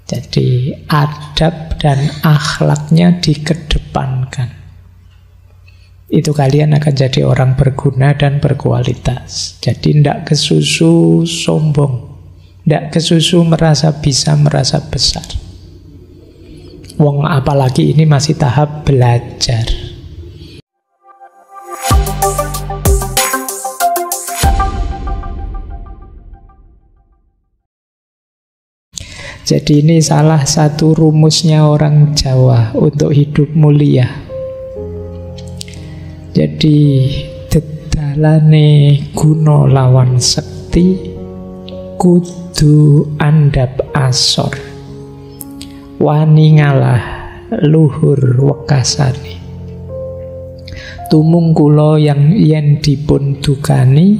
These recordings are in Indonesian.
Jadi adab dan akhlaknya dikedepankan. Itu kalian akan jadi orang berguna dan berkualitas. Jadi tidak kesusu sombong, tidak kesusu merasa bisa, merasa besar. Wong apalagi ini masih tahap belajar. Jadi ini salah satu rumusnya orang Jawa untuk hidup mulia. Jadi dedalane guna lawan sekti kudu andhap asor, wani ngalah luhur wekasane. Tumung kula yang yen dipun dukani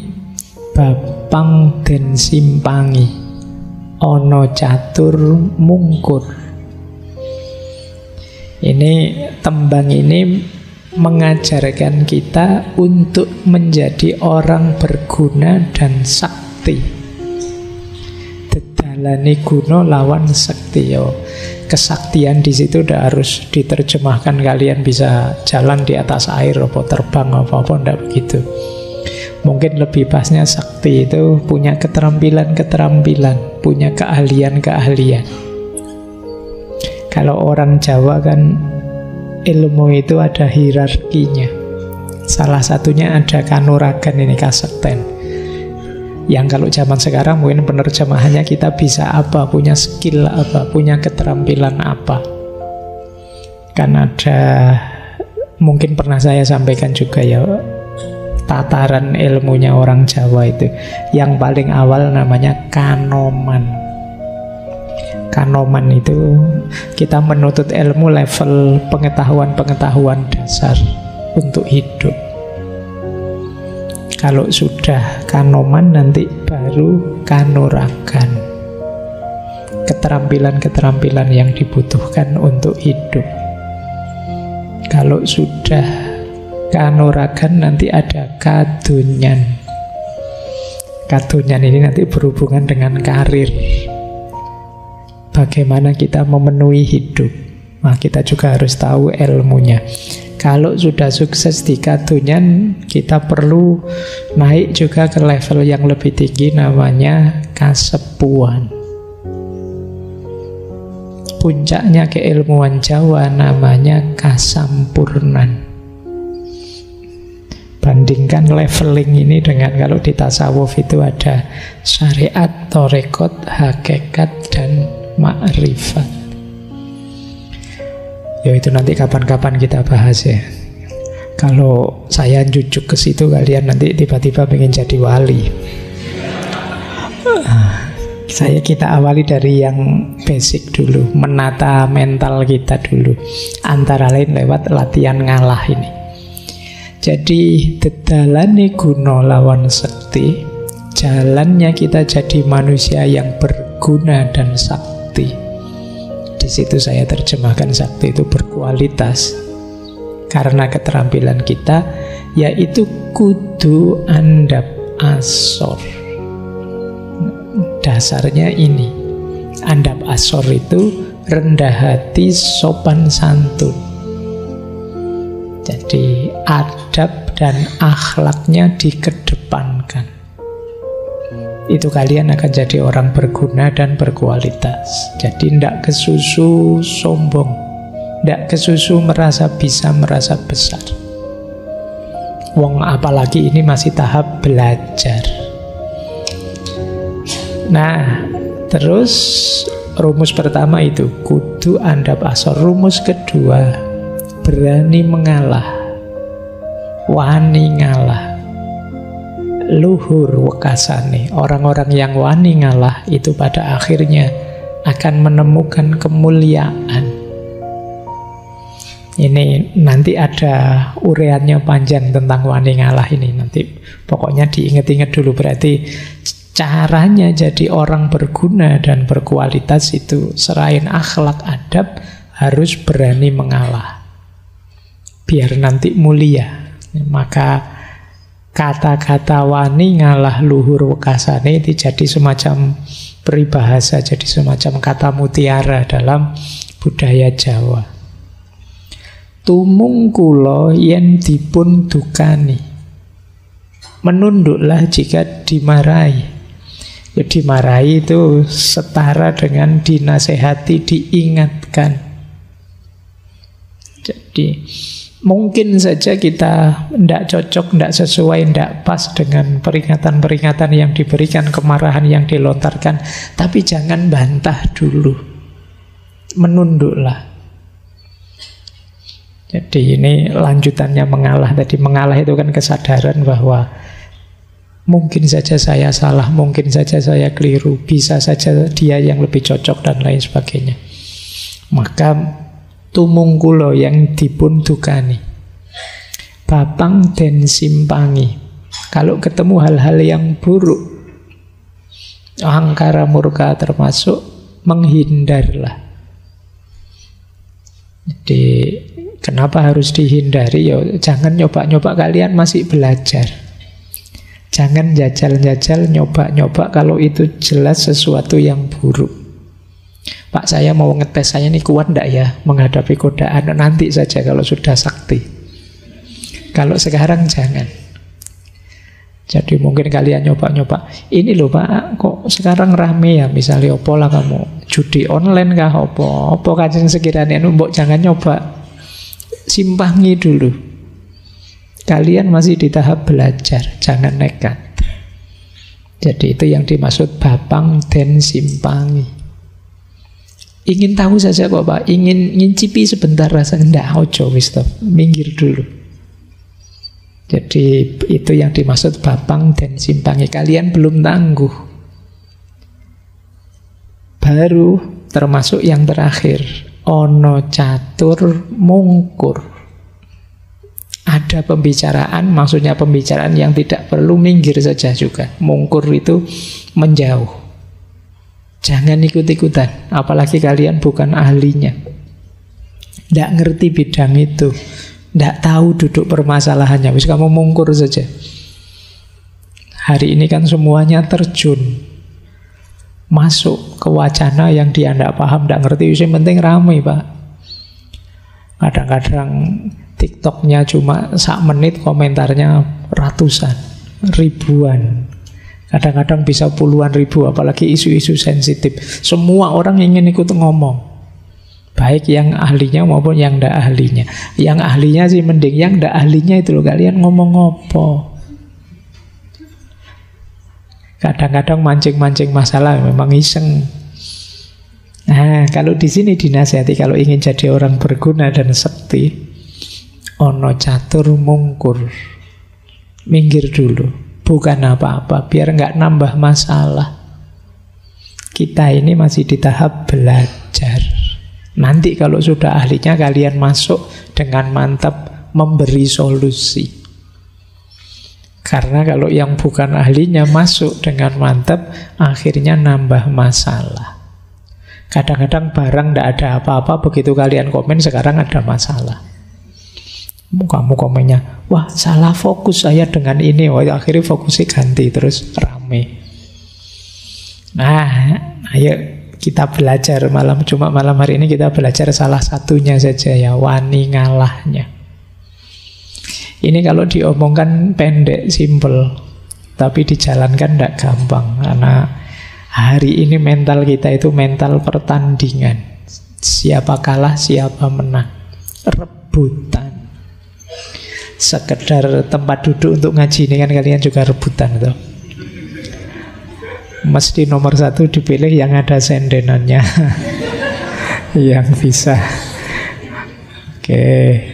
bapang den simpangi, ono catur mungkur. Ini tembang ini mengajarkan kita untuk menjadi orang berguna dan sakti. Dedalane guna lawan sekti. Kesaktian di situ udah harus diterjemahkan kalian bisa jalan di atas air atau terbang apa enggak begitu. Mungkin lebih pasnya sakti itu punya keterampilan-keterampilan, punya keahlian-keahlian. Kalau orang Jawa kan ilmu itu ada hierarkinya. Salah satunya ada kanuragan, ini kasekten. Yang kalau zaman sekarang mungkin penerjemahannya kita bisa apa, punya skill apa, punya keterampilan apa. Kan ada, mungkin pernah saya sampaikan juga ya, tataran ilmunya orang Jawa itu. Yang paling awal namanya kanoman. Kanoman itu kita menuntut ilmu level pengetahuan-pengetahuan dasar untuk hidup. Kalau sudah kanoman nanti baru kanuragan. Keterampilan-keterampilan yang dibutuhkan untuk hidup. Kalau sudah kanuragan nanti ada kadunyan. Kadunyan ini nanti berhubungan dengan karir. Bagaimana kita memenuhi hidup. Nah, kita juga harus tahu ilmunya. Kalau sudah sukses di kadunyan, kita perlu naik juga ke level yang lebih tinggi, namanya kasepuan. Puncaknya keilmuan Jawa namanya kasampurnan. Bandingkan leveling ini dengan kalau di tasawuf itu ada syariat, torekot, hakikat, dan ma'rifat. Ya itu nanti kapan-kapan kita bahas ya. Kalau saya jujuk ke situ, kalian nanti tiba-tiba pengen jadi wali. Kita awali dari yang basic dulu, menata mental kita dulu. Antara lain lewat latihan ngalah ini. Jadi dedalane guna lawan sekti, jalannya kita jadi manusia yang berguna dan sakti. Di situ saya terjemahkan sakti itu berkualitas. Karena keterampilan kita yaitu kudu andhap asor. Dasarnya ini. Andhap asor itu rendah hati, sopan santun. Jadi adab dan akhlaknya dikedepankan. Itu kalian akan jadi orang berguna dan berkualitas. Jadi tidak kesusu sombong, tidak kesusu merasa bisa, merasa besar. Wong apalagi ini masih tahap belajar. Nah, terus rumus pertama itu kudu andhap asor. Rumus kedua, berani mengalah, wani ngalah, luhur wekasane. Orang-orang yang wani ngalah itu pada akhirnya akan menemukan kemuliaan. Ini nanti ada ureannya panjang tentang wani ngalah ini. Nanti pokoknya diingat-ingat dulu. Berarti caranya jadi orang berguna dan berkualitas itu selain akhlak adab, harus berani mengalah. Biar nanti mulia. Maka kata-kata wani ngalah luhur wekasane itu jadi semacam peribahasa, jadi semacam kata mutiara dalam budaya Jawa. Tumung kula yen dipun dukani, menunduklah jika dimarahi. Ya, dimarahi itu setara dengan dinasehati, diingatkan. Jadi mungkin saja kita tidak cocok, tidak sesuai, tidak pas dengan peringatan-peringatan yang diberikan, kemarahan yang dilontarkan. Tapi jangan bantah dulu, menunduklah. Jadi ini lanjutannya mengalah. Tadi mengalah itu kan kesadaran bahwa mungkin saja saya salah, mungkin saja saya keliru, bisa saja dia yang lebih cocok dan lain sebagainya. Maka tumung kula yang dipun dukani, babang den simpangi. Kalau ketemu hal-hal yang buruk, angkara murka termasuk, menghindarlah. Jadi kenapa harus dihindari? Ya, jangan nyoba-nyoba, kalian masih belajar. Jangan jajal-jajal, nyoba-nyoba kalau itu jelas sesuatu yang buruk. Pak, saya mau ngetes, saya ini kuat enggak ya menghadapi godaan? Nanti saja kalau sudah sakti. Kalau sekarang jangan. Jadi mungkin kalian nyoba-nyoba, ini loh Pak, kok sekarang rame ya, misalnya opo lah kamu, judi online kah, opo kajeng sekiranya, mbok jangan nyoba. Simpangi dulu. Kalian masih di tahap belajar, jangan nekat. Jadi itu yang dimaksud babang den simpangi. Ingin tahu saja kok Pak, ingin ngincipi sebentar rasa, ndak, ojo wis stop, minggir dulu. Jadi itu yang dimaksud babang den simpangi. Kalian belum tangguh. Baru termasuk yang terakhir, ono catur mungkur. Ada pembicaraan, maksudnya pembicaraan yang tidak perlu, minggir saja juga. Mungkur itu menjauh. Jangan ikut-ikutan, apalagi kalian bukan ahlinya, tidak ngerti bidang itu, tidak tahu duduk permasalahannya. Wis kamu mungkur saja. Hari ini kan semuanya terjun, masuk ke wacana yang dia tidak paham, tidak ngerti. Yang penting ramai Pak. Kadang-kadang TikToknya cuma 1 menit, komentarnya ratusan, ribuan. Kadang-kadang bisa puluhan ribu, apalagi isu-isu sensitif. Semua orang ingin ikut ngomong, baik yang ahlinya maupun yang tidak ahlinya. Yang ahlinya sih mending, yang tidak ahlinya itu loh, kalian ngomong apa? Kadang-kadang mancing-mancing masalah, memang iseng. Nah, kalau di sini dinasihati, kalau ingin jadi orang berguna dan sekti, ono catur mungkur, minggir dulu. Bukan apa-apa, biar nggak nambah masalah. Kita ini masih di tahap belajar. Nanti kalau sudah ahlinya, kalian masuk dengan mantap memberi solusi. Karena kalau yang bukan ahlinya masuk dengan mantap, akhirnya nambah masalah. Kadang-kadang barang tidak ada apa-apa, begitu kalian komen sekarang ada masalah. Kamu komennya, wah salah fokus saya dengan ini, wah akhirnya fokusnya ganti, terus rame. Nah, ayo kita belajar cuma malam hari ini kita belajar salah satunya saja ya, wani ngalahnya. Ini kalau diomongkan pendek, simple, tapi dijalankan tidak gampang. Karena hari ini mental kita itu mental pertandingan. Siapa kalah, siapa menang. Rebutan. Sekedar tempat duduk untuk ngaji ini kan kalian juga rebutan tuh. Mesti nomor 1 dipilih yang ada sendenannya. Yang bisa. Oke.